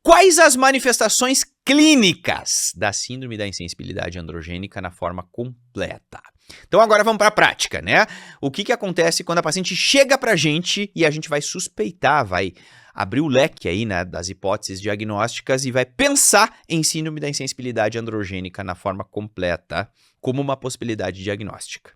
Quais as manifestações clínicas da síndrome da insensibilidade androgênica na forma completa? Então agora vamos para a prática, né? O que acontece quando a paciente chega pra gente e a gente vai suspeitar, vai abrir o leque aí, né, das hipóteses diagnósticas e vai pensar em síndrome da insensibilidade androgênica na forma completa como uma possibilidade diagnóstica.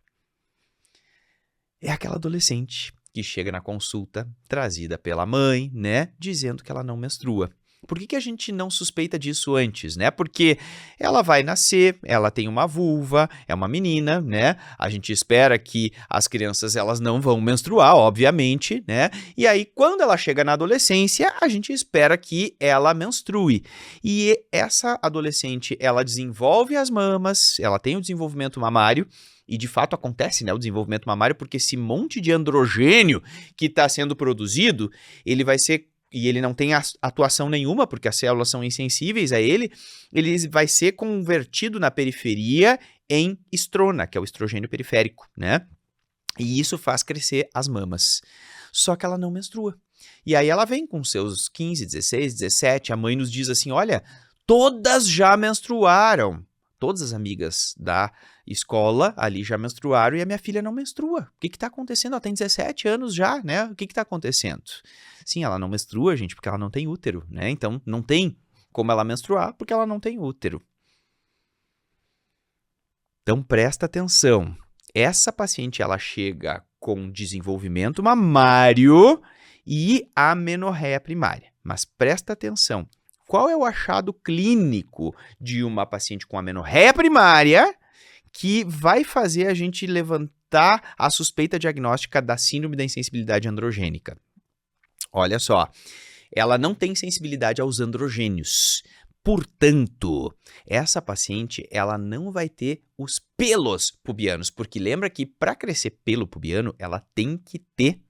É aquela adolescente que chega na consulta trazida pela mãe, né, dizendo que ela não menstrua. Por que a gente não suspeita disso antes, né? Porque ela vai nascer, ela tem uma vulva, é uma menina, né? A gente espera que as crianças elas não vão menstruar, obviamente, né? E aí, quando ela chega na adolescência, a gente espera que ela menstrue. E essa adolescente, ela desenvolve as mamas, ela tem o desenvolvimento mamário, e de fato acontece, né, o desenvolvimento mamário, porque esse monte de androgênio que está sendo produzido, ele vai ser, e ele não tem atuação nenhuma, porque as células são insensíveis a ele vai ser convertido na periferia em estrona, que é o estrogênio periférico, né? E isso faz crescer as mamas. Só que ela não menstrua. E aí ela vem com seus 15, 16, 17, a mãe nos diz assim, olha, todas já menstruaram. Todas as amigas da escola ali já menstruaram e a minha filha não menstrua. O que está acontecendo? Ela tem 17 anos já, né? O que está acontecendo? Sim, ela não menstrua, gente, porque ela não tem útero, né? Então, não tem como ela menstruar porque ela não tem útero. Então, presta atenção. Essa paciente, ela chega com desenvolvimento mamário e amenorreia primária. Mas presta atenção. Qual é o achado clínico de uma paciente com amenorreia primária que vai fazer a gente levantar a suspeita diagnóstica da síndrome da insensibilidade androgênica? Olha só, ela não tem sensibilidade aos androgênios. Portanto, essa paciente ela não vai ter os pelos pubianos, porque lembra que para crescer pelo pubiano, ela tem que ter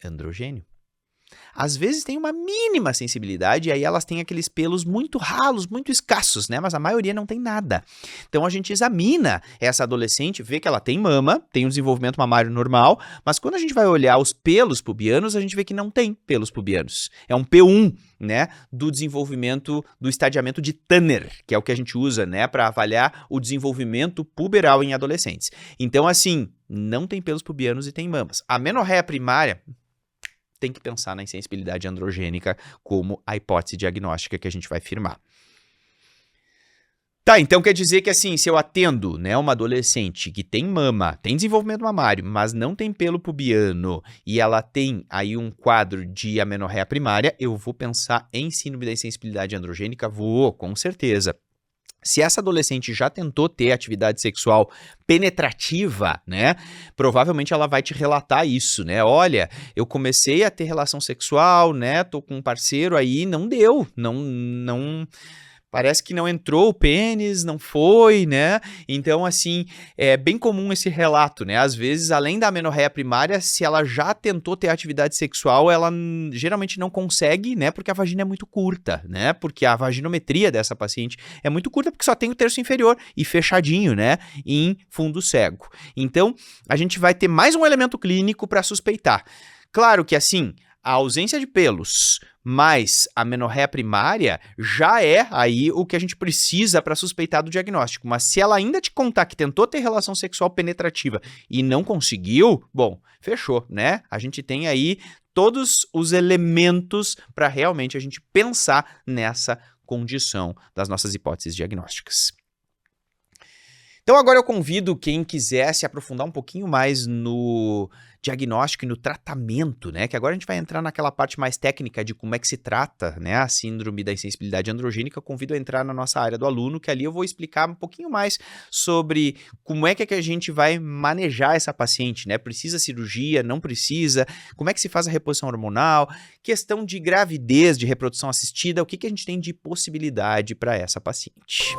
androgênio. Às vezes tem uma mínima sensibilidade e aí elas têm aqueles pelos muito ralos, muito escassos, né? Mas a maioria não tem nada. Então a gente examina essa adolescente, vê que ela tem mama, tem um desenvolvimento mamário normal, mas quando a gente vai olhar os pelos pubianos, a gente vê que não tem pelos pubianos. É um P1, né? Do desenvolvimento, do estadiamento de Tanner, que é o que a gente usa, né? Para avaliar o desenvolvimento puberal em adolescentes. Então, assim, não tem pelos pubianos e tem mamas. A amenorreia primária tem que pensar na insensibilidade androgênica como a hipótese diagnóstica que a gente vai firmar. Tá, então quer dizer que assim, se eu atendo, né, uma adolescente que tem mama, tem desenvolvimento mamário, mas não tem pelo pubiano e ela tem aí um quadro de amenorreia primária, eu vou pensar em síndrome da insensibilidade androgênica? Vou, com certeza. Se essa adolescente já tentou ter atividade sexual penetrativa, né, provavelmente ela vai te relatar isso, né, olha, eu comecei a ter relação sexual, né, tô com um parceiro aí, não deu, não... Parece que não entrou o pênis, não foi, né? Então, assim, é bem comum esse relato, né? Às vezes, além da amenorreia primária, se ela já tentou ter atividade sexual, ela geralmente não consegue, né? Porque a vagina é muito curta, né? Porque a vaginometria dessa paciente é muito curta porque só tem o terço inferior e fechadinho, né? Em fundo cego. Então, a gente vai ter mais um elemento clínico para suspeitar. Claro que, assim, a ausência de pelos mais a amenorreia primária já é aí o que a gente precisa para suspeitar do diagnóstico. Mas se ela ainda te contar que tentou ter relação sexual penetrativa e não conseguiu, bom, fechou, né? A gente tem aí todos os elementos para realmente a gente pensar nessa condição das nossas hipóteses diagnósticas. Então agora eu convido quem quiser se aprofundar um pouquinho mais no diagnóstico e no tratamento, né? Que agora a gente vai entrar naquela parte mais técnica de como é que se trata, né, a síndrome da insensibilidade androgênica. Eu convido a entrar na nossa área do aluno, que ali eu vou explicar um pouquinho mais sobre como é que a gente vai manejar essa paciente, né? Precisa cirurgia, não precisa? Como é que se faz a reposição hormonal? Questão de gravidez, de reprodução assistida, o que a gente tem de possibilidade para essa paciente?